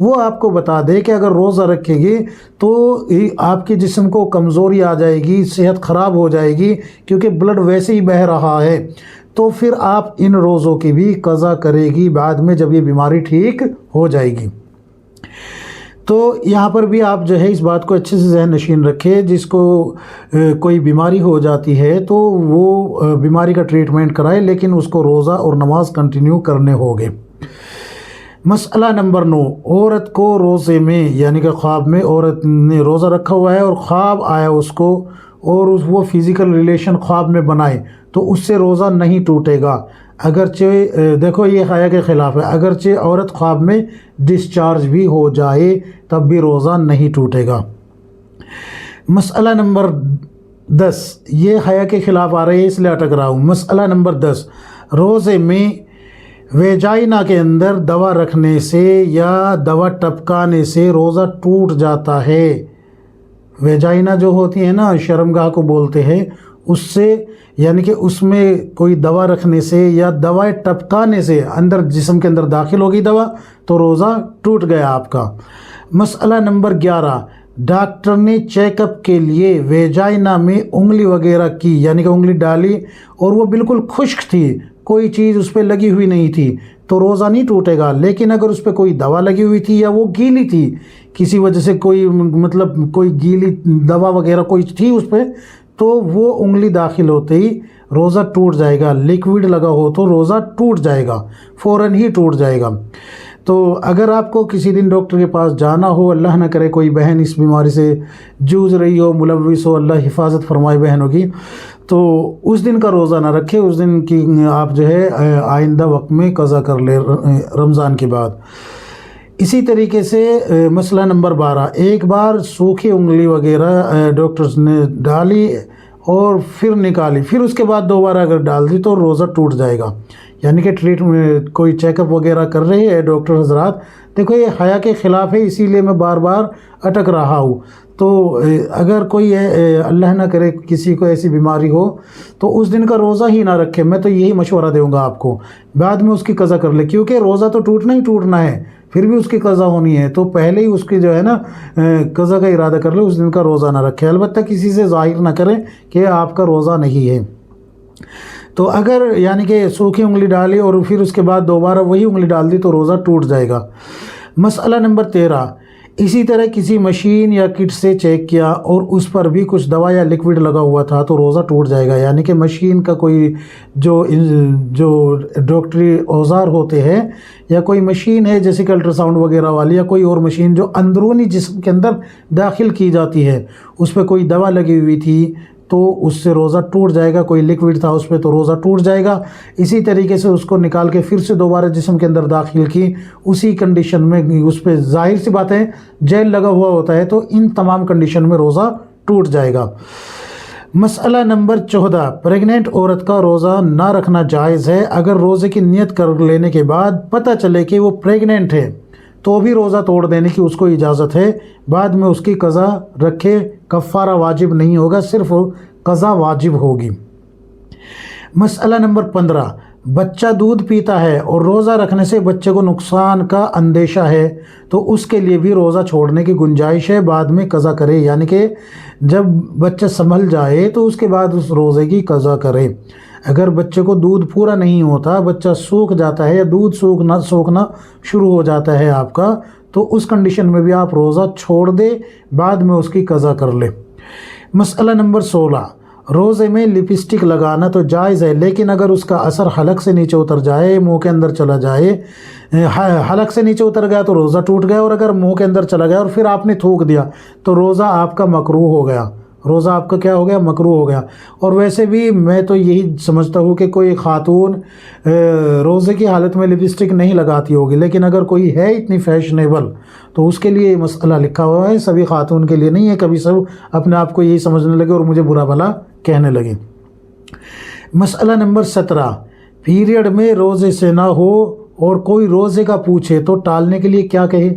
وہ آپ کو بتا دے کہ اگر روزہ رکھے گی تو آپ کے جسم کو کمزوری آ جائے گی، صحت خراب ہو جائے گی، کیونکہ بلڈ ویسے ہی بہہ رہا ہے، تو پھر آپ ان روزوں کی بھی قضا کرے گی بعد میں جب یہ بیماری ٹھیک ہو جائے گی۔ تو یہاں پر بھی آپ جو ہے اس بات کو اچھے سے ذہن نشین رکھے، جس کو کوئی بیماری ہو جاتی ہے تو وہ بیماری کا ٹریٹمنٹ کرائے، لیکن اس کو روزہ اور نماز کنٹینیو کرنے ہوگے۔ مسئلہ نمبر 9، عورت کو روزے میں یعنی کہ خواب میں عورت نے روزہ رکھا ہوا ہے اور خواب آیا اس کو، اور وہ فزیکل ریلیشن خواب میں بنائے تو اس سے روزہ نہیں ٹوٹے گا، اگرچہ دیکھو یہ حیا کے خلاف ہے، اگرچہ عورت خواب میں ڈسچارج بھی ہو جائے تب بھی روزہ نہیں ٹوٹے گا۔ مسئلہ نمبر 10، یہ حیا کے خلاف آ رہے ہے اس لیے اٹک رہا ہوں۔ مسئلہ نمبر 10، روزے میں ویجائنا کے اندر دوا رکھنے سے یا دوا ٹپکانے سے روزہ ٹوٹ جاتا ہے۔ ویجائنا جو ہوتی ہے نا، شرمگاہ کو بولتے ہیں، اس سے یعنی کہ اس میں کوئی دوا رکھنے سے یا دوا ٹپکانے سے اندر جسم کے اندر داخل ہوگی دوا تو روزہ ٹوٹ گیا آپ کا۔ مسئلہ نمبر 11، ڈاکٹر نے چیک اپ کے لیے ویجائنا میں انگلی وغیرہ کی یعنی کہ انگلی ڈالی اور وہ بالکل خشک تھی، کوئی چیز اس پہ لگی ہوئی نہیں تھی تو روزہ نہیں ٹوٹے گا، لیکن اگر اس پہ کوئی دوا لگی ہوئی تھی یا وہ گیلی تھی کسی وجہ سے، کوئی مطلب کوئی گیلی دوا وغیرہ کوئی تھی اس پہ، تو وہ انگلی داخل ہوتے ہی روزہ ٹوٹ جائے گا۔ لیکوڈ لگا ہو تو روزہ ٹوٹ جائے گا، فوراً ہی ٹوٹ جائے گا۔ تو اگر آپ کو کسی دن ڈاکٹر کے پاس جانا ہو، اللہ نہ کرے کوئی بہن اس بیماری سے جوجھ رہی ہو، ملوث ہو، اللہ حفاظت فرمائے بہنوں کی، تو اس دن کا روزہ نہ رکھے، اس دن کی آپ جو ہے آئندہ وقت میں قضا کر لے رمضان کے بعد۔ اسی طریقے سے مسئلہ نمبر 12، ایک بار سوکھی انگلی وغیرہ ڈاکٹرز نے ڈالی اور پھر نکالی، پھر اس کے بعد دوبارہ اگر ڈال دی تو روزہ ٹوٹ جائے گا، یعنی کہ ٹریٹمنٹ کوئی چیک اپ وغیرہ کر رہے ہیں ڈاکٹر حضرات۔ دیکھو یہ حیا کے خلاف ہے، اسی لیے میں بار بار اٹک رہا ہوں۔ تو اگر کوئی اللہ نہ کرے کسی کو ایسی بیماری ہو تو اس دن کا روزہ ہی نہ رکھے، میں تو یہی مشورہ دوں گا آپ کو، بعد میں اس کی قضا کر لے، کیونکہ روزہ تو ٹوٹنا ہی ٹوٹنا ہے، پھر بھی اس کی قضا ہونی ہے، تو پہلے ہی اس کی جو ہے نا قضا کا ارادہ کر لے، اس دن کا روزہ نہ رکھے، البتہ کسی سے ظاہر نہ کریں کہ آپ کا روزہ نہیں ہے۔ تو اگر یعنی کہ سوکھی انگلی ڈالی اور پھر اس کے بعد دوبارہ وہی انگلی ڈال دی تو روزہ ٹوٹ جائے گا۔ مسئلہ نمبر 13، اسی طرح کسی مشین یا کٹ سے چیک کیا اور اس پر بھی کچھ دوا یا لکوڈ لگا ہوا تھا تو روزہ ٹوٹ جائے گا، یعنی کہ مشین کا کوئی جو ڈاکٹری اوزار ہوتے ہیں یا کوئی مشین ہے جیسے کہ الٹرا ساؤنڈ وغیرہ والی یا کوئی اور مشین جو اندرونی جسم کے اندر داخل کی جاتی ہے، اس پہ کوئی دوا لگی ہوئی تھی تو اس سے روزہ ٹوٹ جائے گا، کوئی لکوڈ تھا اس پہ تو روزہ ٹوٹ جائے گا۔ اسی طریقے سے اس کو نکال کے پھر سے دوبارہ جسم کے اندر داخل کی، اسی کنڈیشن میں اس پہ ظاہر سی بات ہے جیل لگا ہوا ہوتا ہے، تو ان تمام کنڈیشن میں روزہ ٹوٹ جائے گا۔ مسئلہ نمبر 14، پریگننٹ عورت کا روزہ نہ رکھنا جائز ہے اگر روزے کی نیت کر لینے کے بعد پتہ چلے کہ وہ پریگننٹ ہے تو بھی روزہ توڑ دینے کی اس کو اجازت ہے، بعد میں اس کی قضا رکھے، کفارہ واجب نہیں ہوگا، صرف قضا واجب ہوگی۔ مسئلہ نمبر 15، بچہ دودھ پیتا ہے اور روزہ رکھنے سے بچے کو نقصان کا اندیشہ ہے تو اس کے لیے بھی روزہ چھوڑنے کی گنجائش ہے، بعد میں قضا کرے، یعنی کہ جب بچہ سنبھل جائے تو اس کے بعد اس روزے کی قضا کرے۔ اگر بچے کو دودھ پورا نہیں ہوتا، بچہ سوکھ جاتا ہے یا دودھ سوکھنا شروع ہو جاتا ہے آپ کا، تو اس کنڈیشن میں بھی آپ روزہ چھوڑ دے، بعد میں اس کی قضا کر لے۔ مسئلہ نمبر 16، روزے میں لپسٹک لگانا تو جائز ہے، لیکن اگر اس کا اثر حلق سے نیچے اتر جائے، منہ کے اندر چلا جائے، حلق سے نیچے اتر گیا تو روزہ ٹوٹ گیا، اور اگر منہ کے اندر چلا گیا اور پھر آپ نے تھوک دیا تو روزہ آپ کا مکروہ ہو گیا، روزہ آپ کا کیا ہو گیا؟ مکروہ ہو گیا۔ اور ویسے بھی میں تو یہی سمجھتا ہوں کہ کوئی خاتون روزے کی حالت میں لپسٹک نہیں لگاتی ہوگی، لیکن اگر کوئی ہے اتنی فیشنیبل تو اس کے لیے یہ مسئلہ لکھا ہوا ہے، سبھی خاتون کے لیے نہیں ہے، کبھی سب اپنے آپ کو یہی سمجھنے لگے اور مجھے برا بھلا کہنے لگے۔ مسئلہ نمبر 17، پیریڈ میں روزے سے نہ ہو اور کوئی روزے کا پوچھے تو ٹالنے کے لیے کیا کہے؟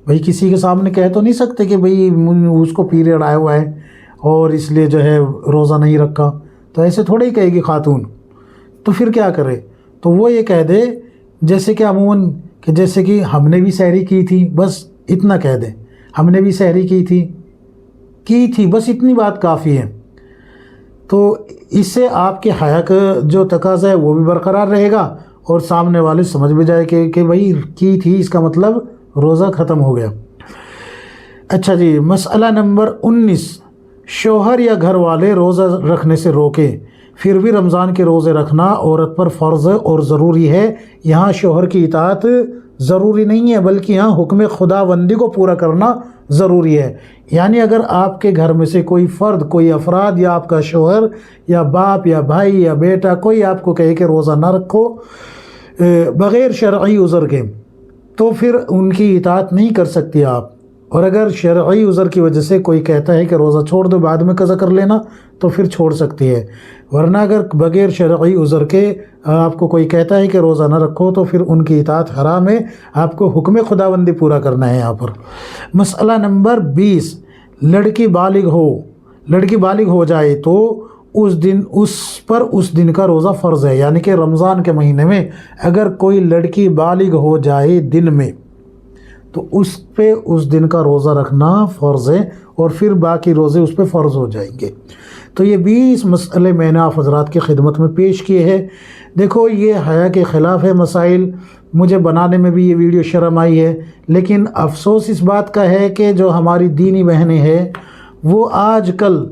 بھئی کسی کے سامنے کہہ تو نہیں سکتے کہ بھئی اس کو پیریڈ آیا ہوا ہے اور اس لیے جو ہے روزہ نہیں رکھا، تو ایسے تھوڑے ہی کہے گی خاتون، تو پھر کیا کرے؟ تو وہ یہ کہہ دے جیسے کہ عموماً کہ جیسے کہ ہم نے بھی سحری کی تھی، بس اتنا کہہ دیں، ہم نے بھی سحری کی تھی، بس اتنی بات کافی ہے۔ تو اس سے آپ کے حیا کا جو تقاضا ہے وہ بھی برقرار رہے گا، اور سامنے والے سمجھ بھی جائے کہ بھائی کی تھی، اس کا مطلب روزہ ختم ہو گیا۔ اچھا جی، مسئلہ نمبر 19، شوہر یا گھر والے روزہ رکھنے سے روکیں، پھر بھی رمضان کے روزے رکھنا عورت پر فرض اور ضروری ہے۔ یہاں شوہر کی اطاعت ضروری نہیں ہے، بلکہ یہاں حکم خداوندی کو پورا کرنا ضروری ہے۔ یعنی اگر آپ کے گھر میں سے کوئی فرد، کوئی افراد، یا آپ کا شوہر یا باپ یا بھائی یا بیٹا، کوئی آپ کو کہے کہ روزہ نہ رکھو بغیر شرعی عذر کے، تو پھر ان کی اطاعت نہیں کر سکتی آپ۔ اور اگر شرعی عذر کی وجہ سے کوئی کہتا ہے کہ روزہ چھوڑ دو، بعد میں قضا کر لینا، تو پھر چھوڑ سکتی ہے۔ ورنہ اگر بغیر شرعی عذر کے آپ کو کوئی کہتا ہے کہ روزہ نہ رکھو، تو پھر ان کی اطاعت حرام ہے، آپ کو حکم خداوندی پورا کرنا ہے یہاں پر۔ مسئلہ نمبر 20، لڑکی بالغ ہو جائے تو اس دن کا روزہ فرض ہے۔ یعنی کہ رمضان کے مہینے میں اگر کوئی لڑکی بالغ ہو جائے دن میں، تو اس دن کا روزہ رکھنا فرض ہے، اور پھر باقی روزے اس پہ فرض ہو جائیں گے۔ تو یہ 20 مسئلے میں نے آپ حضرات کی خدمت میں پیش کیے ہیں۔ دیکھو، یہ حیا کے خلاف ہے مسائل، مجھے بنانے میں بھی یہ ویڈیو شرم آئی ہے، لیکن افسوس اس بات کا ہے کہ جو ہماری دینی بہنیں ہیں وہ آج کل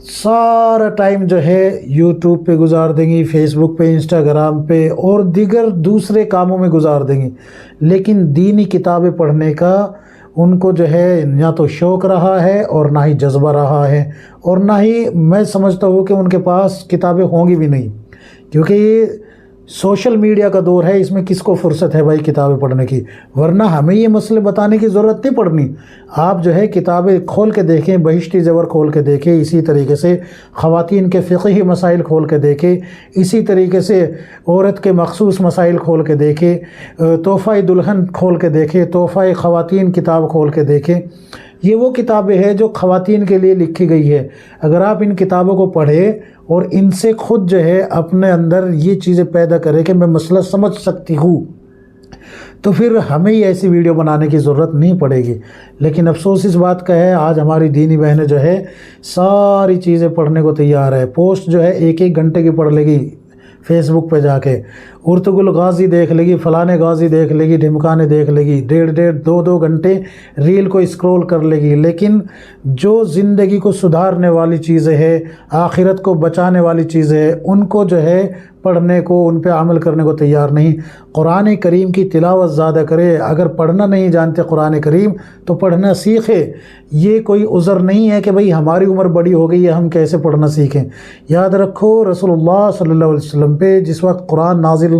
سارا ٹائم جو ہے یوٹیوب پہ گزار دیں گی، فیس بک پہ، انسٹاگرام پہ، اور دیگر دوسرے کاموں میں گزار دیں گی، لیکن دینی کتابیں پڑھنے کا ان کو جو ہے نہ تو شوق رہا ہے، اور نہ ہی جذبہ رہا ہے، اور نہ ہی میں سمجھتا ہوں کہ ان کے پاس کتابیں ہوں گی بھی نہیں، کیونکہ یہ سوشل میڈیا کا دور ہے، اس میں کس کو فرصت ہے بھائی کتابیں پڑھنے کی؟ ورنہ ہمیں یہ مسئلے بتانے کی ضرورت نہیں پڑنی۔ آپ جو ہے کتابیں کھول کے دیکھیں، بہشتی زیور کھول کے دیکھیں، اسی طریقے سے خواتین کے فقہی مسائل کھول کے دیکھیں، اسی طریقے سے عورت کے مخصوص مسائل کھول کے دیکھیں، تحفہ دلہن کھول کے دیکھیں، تحفہ خواتین کتاب کھول کے دیکھیں۔ یہ وہ کتابیں ہیں جو خواتین کے لیے لکھی گئی ہے۔ اگر آپ ان کتابوں کو پڑھیں اور ان سے خود جو ہے اپنے اندر یہ چیزیں پیدا کریں کہ میں مسئلہ سمجھ سکتی ہوں، تو پھر ہمیں یہ ایسی ویڈیو بنانے کی ضرورت نہیں پڑے گی۔ لیکن افسوس اس بات کا ہے، آج ہماری دینی بہنیں جو ہے ساری چیزیں پڑھنے کو تیار ہے۔ پوسٹ جو ہے 1 گھنٹے کی پڑھ لے گی فیس بک پہ جا کے، ارطغرل غازی دیکھ لے گی، فلانے غازی دیکھ لے گی، ڈھمکانے دیکھ لے گی، 1.5 2 گھنٹے ریل کو اسکرول کر لے گی، لیکن جو زندگی کو سدھارنے والی چیزیں ہیں، آخرت کو بچانے والی چیزیں ہیں، ان کو جو ہے پڑھنے کو، ان پہ عمل کرنے کو تیار نہیں۔ قرآن کریم کی تلاوت زیادہ کرے۔ اگر پڑھنا نہیں جانتے قرآن کریم تو پڑھنا سیکھے۔ یہ کوئی عذر نہیں ہے کہ بھئی ہماری عمر بڑی ہو گئی ہے، ہم کیسے پڑھنا سیکھیں۔ یاد رکھو، رسول اللہ صلی اللہ علیہ وسلم پہ جس وقت قرآن نازل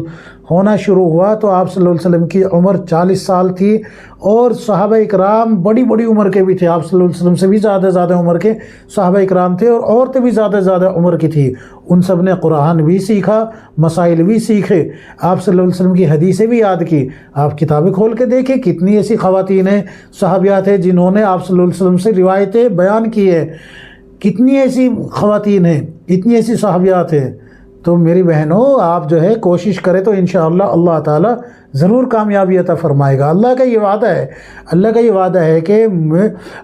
ہونا شروع ہوا تو آپ صلی اللہ علیہ وسلم کی عمر 40 سال تھی، اور صحابہ اکرام بڑی بڑی عمر کے بھی تھے۔ آپ صلی اللہ علیہ وسلم سے بھی زیادہ عمر کے صحابہ اکرام تھے، اور عورتیں بھی زیادہ عمر کی تھی۔ ان سب نے قرآن بھی سیکھا، مسائل بھی سیکھے، آپ صلی اللہ علیہ وسلم کی حدیثیں بھی یاد کی۔ آپ کتابیں کھول کے دیکھیں، کتنی ایسی خواتین ہیں، صحابیات ہیں، جنہوں نے آپ صلی اللہ علیہ وسلم سے روایتیں بیان کی ہے۔ کتنی ایسی خواتین ہیں، اتنی ایسی صحابیات ہیں۔ تو میری بہنوں، آپ جو ہے کوشش کریں تو انشاءاللہ اللہ تعالیٰ ضرور کامیابی عطا فرمائے گا۔ اللہ کا یہ وعدہ ہے کہ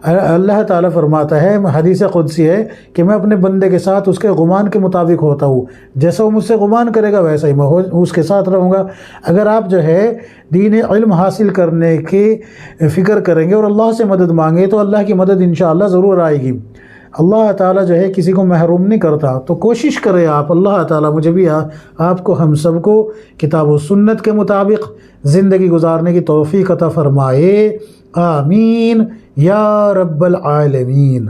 اللہ تعالیٰ فرماتا ہے، حدیث قدسی ہے کہ میں اپنے بندے کے ساتھ اس کے گمان کے مطابق ہوتا ہوں، جیسا وہ مجھ سے گمان کرے گا ویسا ہی میں اس کے ساتھ رہوں گا۔ اگر آپ جو ہے دین علم حاصل کرنے کی فکر کریں گے اور اللہ سے مدد مانگے تو اللہ کی مدد انشاءاللہ ضرور آئے گی۔ اللہ تعالیٰ جو ہے کسی کو محروم نہیں کرتا، تو کوشش کریں آپ، اللہ تعالیٰ مجھے بھی، آپ کو، ہم سب کو کتاب و سنت کے مطابق زندگی گزارنے کی توفیق عطا فرمائے۔ آمین یا رب العالمین۔